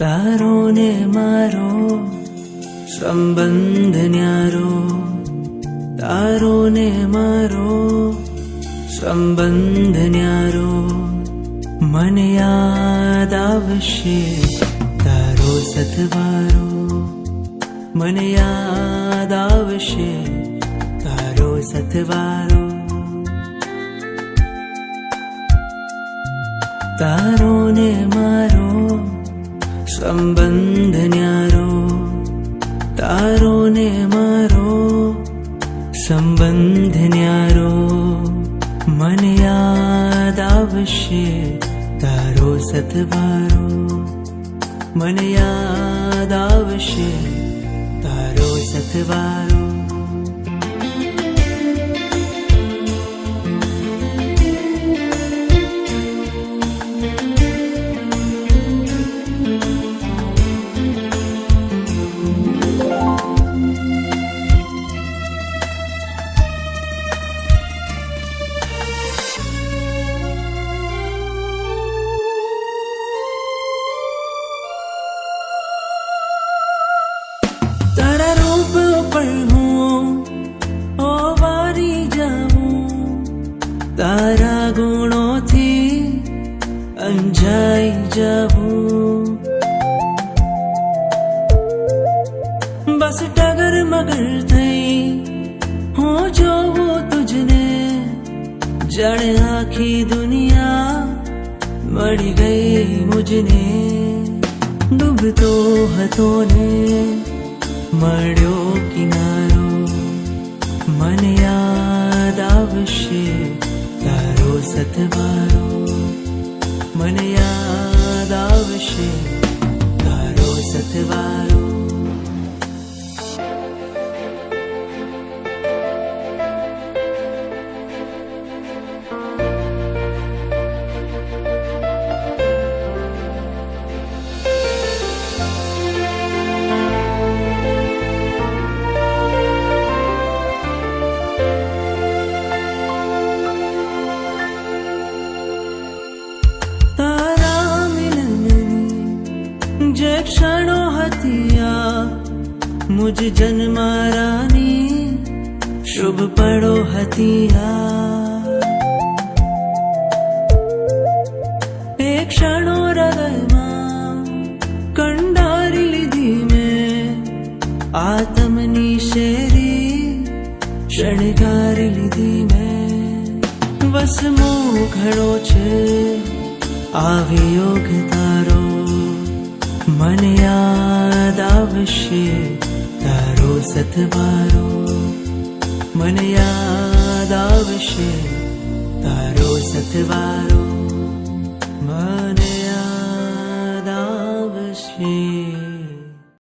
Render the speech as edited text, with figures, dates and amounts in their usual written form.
તારો ને મારો સંબંધ ન્યારો, તારો ને મારો સંબંધ ન્યારો. મને યાદ આવશે તારો સથવારો, મને યાદ આવશે તારો સથવારો. તારો ને મારો સંબંધ ન્યારો, તારો ને મારો સંબંધ ન્યારો. મને યાદ આવશે તારો સથવારો, મને યાદ આવશે તારો સથવારો. તારા રૂપ પર હું ઓવારી જાઉં, તારા ગુણોથી અંજાઈ જાઉં. બસ ટગર મગર થઈ હું જોઉં તુજને, જાણે આખી દુનિયા મળી ગઈ મુજને. ડૂબતો હતો ને મળ્યો કિનારો, મને યાદ આવશે તારો સથવારો, મને યાદ આવશે તારો સથવારો. જે ક્ષણો હતી આ મુજ જન્મારાની શુભ પળો હતી આ. એ ક્ષણો હૃદયમાં કંડારી લીધી મેં, આતમની શેરી શણગારી લીધી મેં. વસમો ઘડો છે આવ્યોગ તારો, મને યાદ આવશે તારો સથવારો, મને યાદ આવશે તારો સથવારો. મને